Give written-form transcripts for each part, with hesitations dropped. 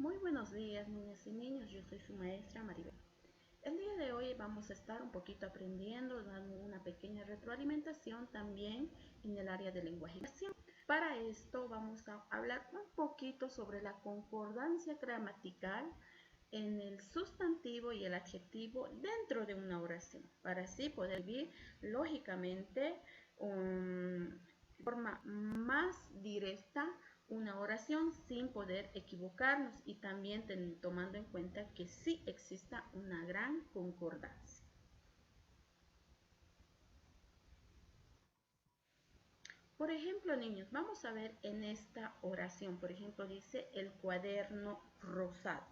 Muy buenos días, niñas y niños. Yo soy su maestra Maribel. El día de hoy vamos a estar un poquito aprendiendo, dando una pequeña retroalimentación también en el área de lenguaje. Para esto vamos a hablar un poquito sobre la concordancia gramatical en el sustantivo y el adjetivo dentro de una oración, para así poder vivir lógicamente de forma más directa una oración sin poder equivocarnos y también tomando en cuenta que sí exista una gran concordancia. Por ejemplo, niños, vamos a ver en esta oración, por ejemplo, dice el cuaderno rosado.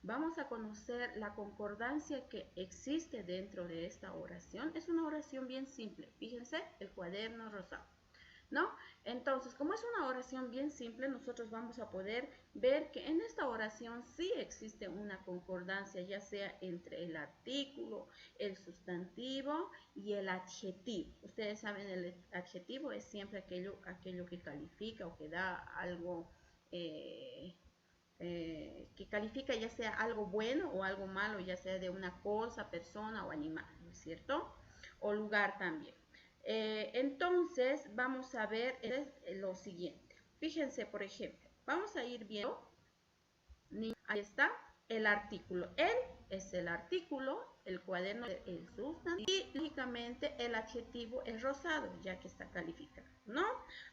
Vamos a conocer la concordancia que existe dentro de esta oración. Es una oración bien simple. Fíjense, el cuaderno rosado, ¿no? Entonces, como es una oración bien simple, nosotros vamos a poder ver que en esta oración sí existe una concordancia, ya sea entre el artículo, el sustantivo y el adjetivo. Ustedes saben, el adjetivo es siempre aquello que califica o que da algo, que califica ya sea algo bueno o algo malo, ya sea de una cosa, persona o animal, ¿no es cierto? O lugar también. Entonces vamos a ver lo siguiente. Fíjense, por ejemplo, vamos a ir viendo, ahí está el artículo. Él es el artículo, el cuaderno es el sustantivo y lógicamente el adjetivo es rosado, ya que está calificado, ¿no?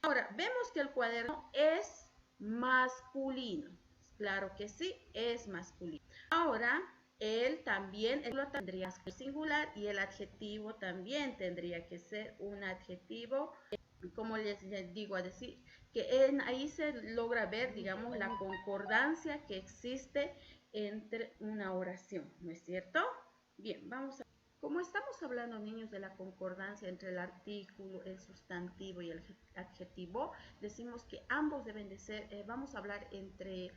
Ahora, vemos que el cuaderno es masculino. Claro que sí, es masculino. Ahora, él también lo tendría que ser singular y el adjetivo también tendría que ser un adjetivo, como les digo a decir, que ahí se logra ver, digamos, la concordancia que existe entre una oración, ¿no es cierto? Bien, vamos a... Como estamos hablando, niños, de la concordancia entre el artículo, el sustantivo y el adjetivo, decimos que ambos deben de ser, vamos a hablar entre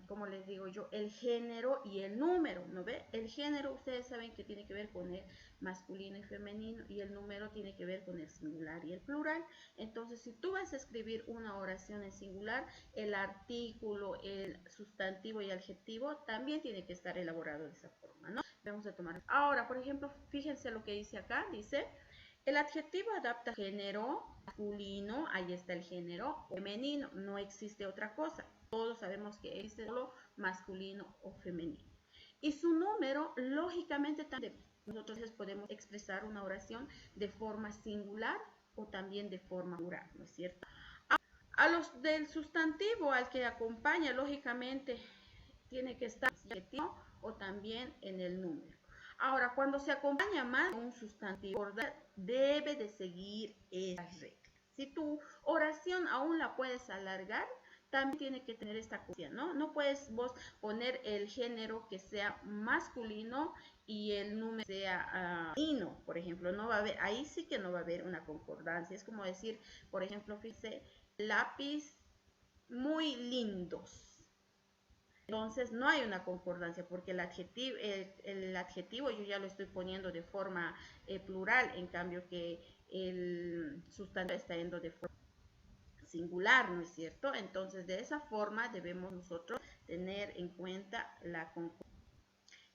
como les digo yo, el género y el número, ¿no ve? El género, ustedes saben que tiene que ver con el masculino y femenino, y el número tiene que ver con el singular y el plural. Entonces, si tú vas a escribir una oración en singular, el artículo, el sustantivo y el adjetivo también tiene que estar elaborado de esa forma, ¿no? Vamos a tomar. Ahora, por ejemplo, fíjense lo que dice acá, dice... El adjetivo adapta género masculino, ahí está el género femenino, no existe otra cosa. Todos sabemos que existe solo masculino o femenino. Y su número, lógicamente, también nosotros podemos expresar una oración de forma singular o también de forma plural, ¿no es cierto? A los del sustantivo al que acompaña, lógicamente, tiene que estar en el adjetivo o también en el número. Ahora, cuando se acompaña más de un sustantivo, debe de seguir estas reglas. Si tu oración aún la puedes alargar, también tiene que tener esta cosa, ¿no? No puedes vos poner el género que sea masculino y el número sea femenino, por ejemplo. No va a haber, ahí sí que no va a haber una concordancia. Es como decir, por ejemplo, fíjese, lápiz muy lindos. Entonces no hay una concordancia porque el adjetivo yo ya lo estoy poniendo de forma plural, en cambio que el sustantivo está yendo de forma singular, ¿no es cierto? Entonces de esa forma debemos nosotros tener en cuenta la concordancia.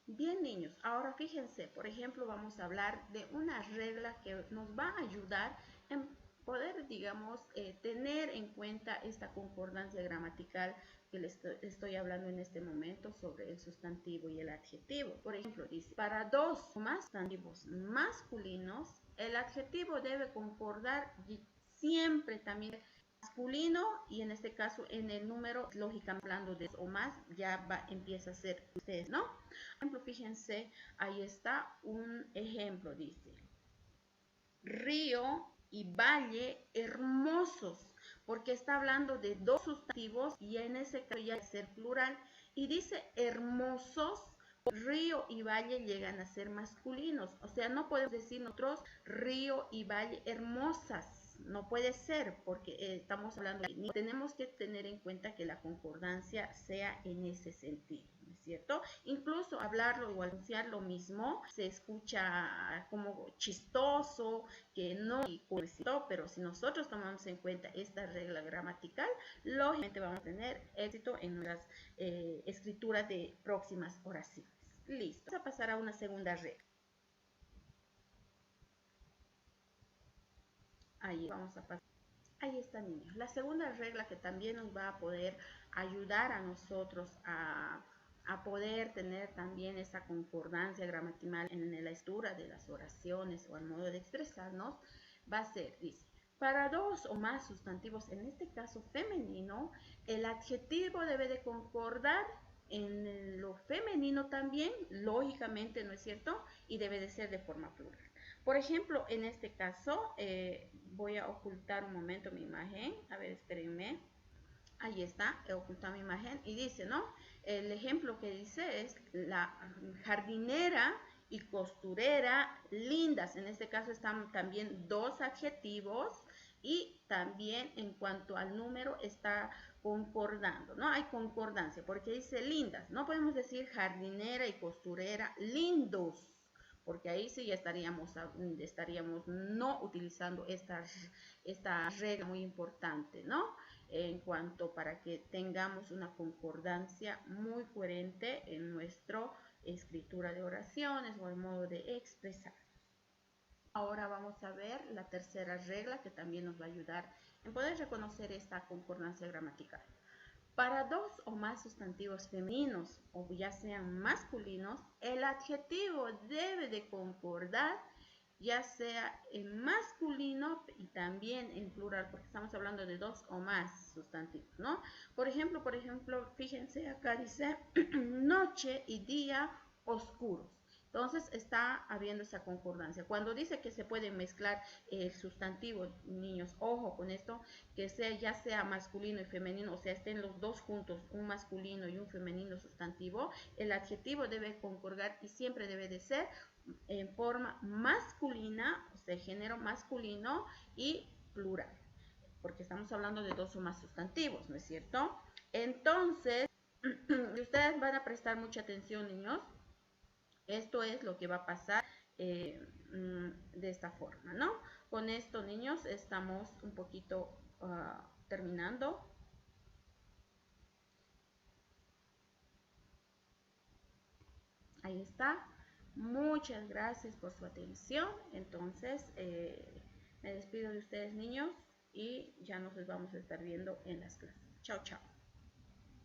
Bien, niños, ahora fíjense, por ejemplo, vamos a hablar de una regla que nos va a ayudar en poder, digamos, tener en cuenta esta concordancia gramatical que les estoy hablando en este momento sobre el sustantivo y el adjetivo. Por ejemplo, dice, para dos o más sustantivos masculinos, el adjetivo debe concordar siempre también masculino y en este caso en el número, lógicamente hablando de dos o más, ya empieza a ser ustedes, ¿no? Por ejemplo, fíjense, ahí está un ejemplo, dice, río y valle hermosos, porque está hablando de dos sustantivos y en ese caso ya es ser plural, y dice hermosos, río y valle llegan a ser masculinos, o sea, no podemos decir nosotros río y valle hermosas, no puede ser porque estamos hablando de, tenemos que tener en cuenta que la concordancia sea en ese sentido, ¿no es cierto? Incluso hablarlo o anunciar lo mismo se escucha como chistoso, que no, pero si nosotros tomamos en cuenta esta regla gramatical, lógicamente vamos a tener éxito en nuestras escrituras de próximas oraciones. Listo, vamos a pasar a una segunda regla. Ahí vamos a pasar. Ahí está, niños. La segunda regla que también nos va a poder ayudar a nosotros a poder tener también esa concordancia gramatical en la escritura de las oraciones o al modo de expresarnos, va a ser, dice, para dos o más sustantivos, en este caso femenino, el adjetivo debe de concordar en lo femenino también, lógicamente, ¿no es cierto? Y debe de ser de forma plural. Por ejemplo, en este caso, voy a ocultar un momento mi imagen. A ver, espérenme. Ahí está, he ocultado mi imagen. Y dice, ¿no? El ejemplo que dice es la jardinera y costurera lindas. En este caso están también dos adjetivos. Y también en cuanto al número está concordando, ¿no? Hay concordancia porque dice lindas. No podemos decir jardinera y costurera lindos, porque ahí sí ya estaríamos no utilizando esta regla muy importante, ¿no? En cuanto para que tengamos una concordancia muy coherente en nuestra escritura de oraciones o el modo de expresar. Ahora vamos a ver la tercera regla que también nos va a ayudar en poder reconocer esta concordancia gramatical. Para dos o más sustantivos femeninos o ya sean masculinos, el adjetivo debe de concordar ya sea en masculino y también en plural, porque estamos hablando de dos o más sustantivos, ¿no? Por ejemplo, fíjense acá dice noche y día oscuros. Entonces está habiendo esa concordancia. Cuando dice que se puede mezclar el sustantivo, niños, ojo con esto, que sea ya sea masculino y femenino, o sea, estén los dos juntos, un masculino y un femenino sustantivo, el adjetivo debe concordar y siempre debe de ser en forma masculina, o sea, género masculino y plural, porque estamos hablando de dos o más sustantivos, ¿no es cierto? Entonces, ustedes van a prestar mucha atención, niños. Esto es lo que va a pasar de esta forma, ¿no? Con esto, niños, estamos un poquito terminando. Ahí está. Muchas gracias por su atención. Entonces, me despido de ustedes, niños, y ya nos vamos a estar viendo en las clases. Chao, chao.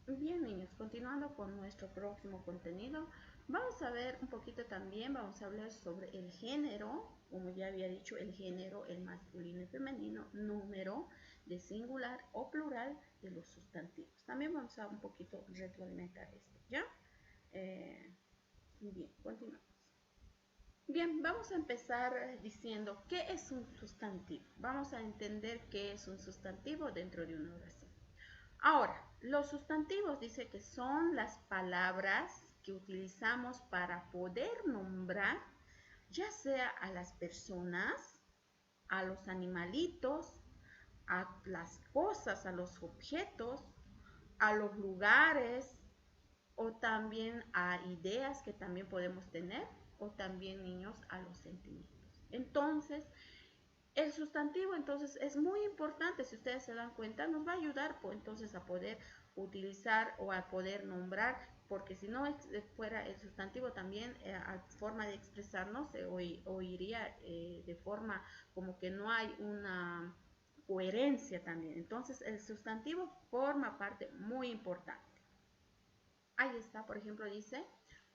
Bien, niños, continuando con nuestro próximo contenido, vamos a ver un poquito también, vamos a hablar sobre el género, como ya había dicho, el género, el masculino y femenino, número de singular o plural de los sustantivos. También vamos a un poquito retroalimentar esto, ¿ya? Bien, continuamos. Bien, vamos a empezar diciendo qué es un sustantivo. Vamos a entender qué es un sustantivo dentro de una oración. Ahora, los sustantivos dice que son las palabras que utilizamos para poder nombrar ya sea a las personas, a los animalitos, a las cosas, a los objetos, a los lugares o también a ideas que también podemos tener o también, niños, a los sentimientos. Entonces, el sustantivo entonces es muy importante, si ustedes se dan cuenta, nos va a ayudar entonces a poder utilizar o a poder nombrar, porque si no fuera el sustantivo también a forma de expresarnos se oiría de forma como que no hay una coherencia también. Entonces el sustantivo forma parte muy importante. Ahí está, por ejemplo, dice,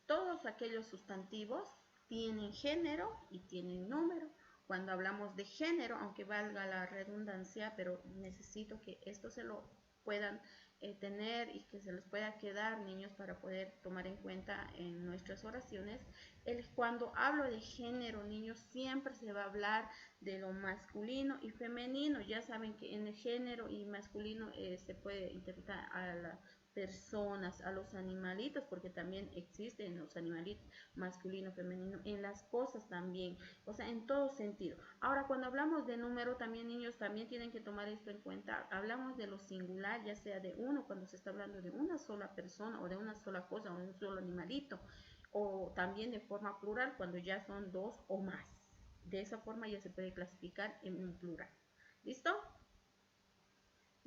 todos aquellos sustantivos tienen género y tienen número. Cuando hablamos de género, aunque valga la redundancia, pero necesito que esto se lo puedan tener y que se les pueda quedar, niños, para poder tomar en cuenta en nuestras oraciones. Cuando hablo de género, niños, siempre se va a hablar de lo masculino y femenino. Ya saben que en el género y masculino se puede interpretar personas, a los animalitos, porque también existen los animalitos masculino, femenino, en las cosas también, o sea, en todo sentido. Ahora, cuando hablamos de número, también niños también tienen que tomar esto en cuenta. Hablamos de lo singular, ya sea de uno, cuando se está hablando de una sola persona o de una sola cosa o de un solo animalito, o también de forma plural cuando ya son dos o más. De esa forma ya se puede clasificar en un plural. ¿Listo?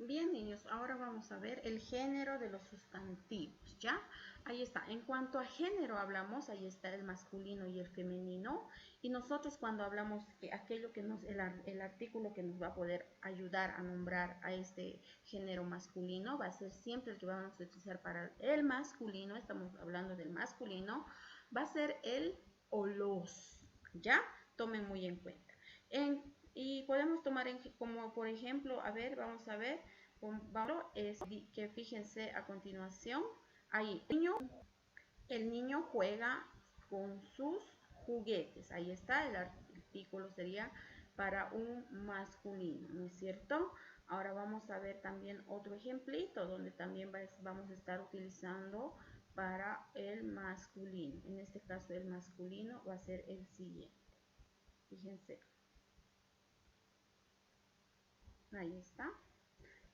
Bien, niños, ahora vamos a ver el género de los sustantivos, ¿ya? Ahí está. En cuanto a género hablamos, ahí está el masculino y el femenino. Y nosotros cuando hablamos que aquello que el artículo que nos va a poder ayudar a nombrar a este género masculino va a ser siempre el que vamos a utilizar para el masculino. Estamos hablando del masculino. Va a ser el o los, ¿ya? Tomen muy en cuenta. Y podemos tomar como por ejemplo, a ver, vamos a ver, es que fíjense a continuación, ahí, el niño juega con sus juguetes, ahí está, el artículo sería para un masculino, ¿no es cierto? Ahora vamos a ver también otro ejemplito donde también vamos a estar utilizando para el masculino. En este caso el masculino va a ser el siguiente. Fíjense. Ahí está.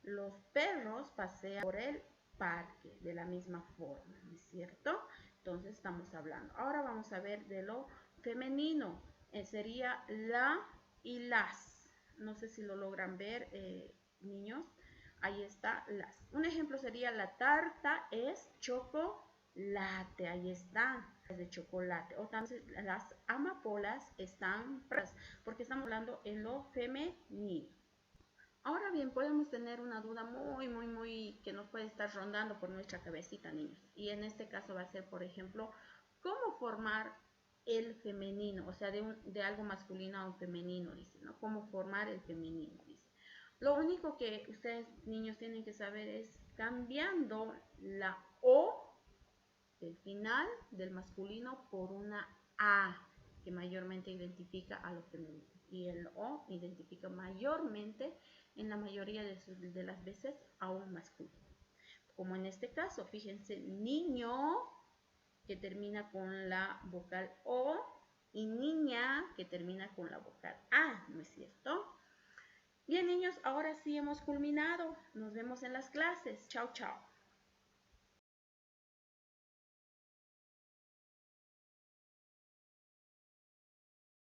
Los perros pasean por el parque de la misma forma, ¿no es cierto? Entonces estamos hablando. Ahora vamos a ver de lo femenino. Sería la y las. No sé si lo logran ver, niños. Ahí está las. Un ejemplo sería la tarta es chocolate. Ahí está, es de chocolate. O también las amapolas están, porque estamos hablando en lo femenino. Ahora bien, podemos tener una duda muy que nos puede estar rondando por nuestra cabecita, niños. Y en este caso va a ser, por ejemplo, ¿cómo formar el femenino? O sea, de algo masculino a un femenino, dice, ¿no? ¿Cómo formar el femenino? Dice. Lo único que ustedes, niños, tienen que saber es cambiando la O del final del masculino por una A, que mayormente identifica a lo femenino. Y el O identifica mayormente, en la mayoría de las veces, a un masculino. Como en este caso, fíjense, niño, que termina con la vocal O, y niña, que termina con la vocal A, ¿no es cierto? Bien, niños, ahora sí hemos culminado. Nos vemos en las clases. Chao, chao.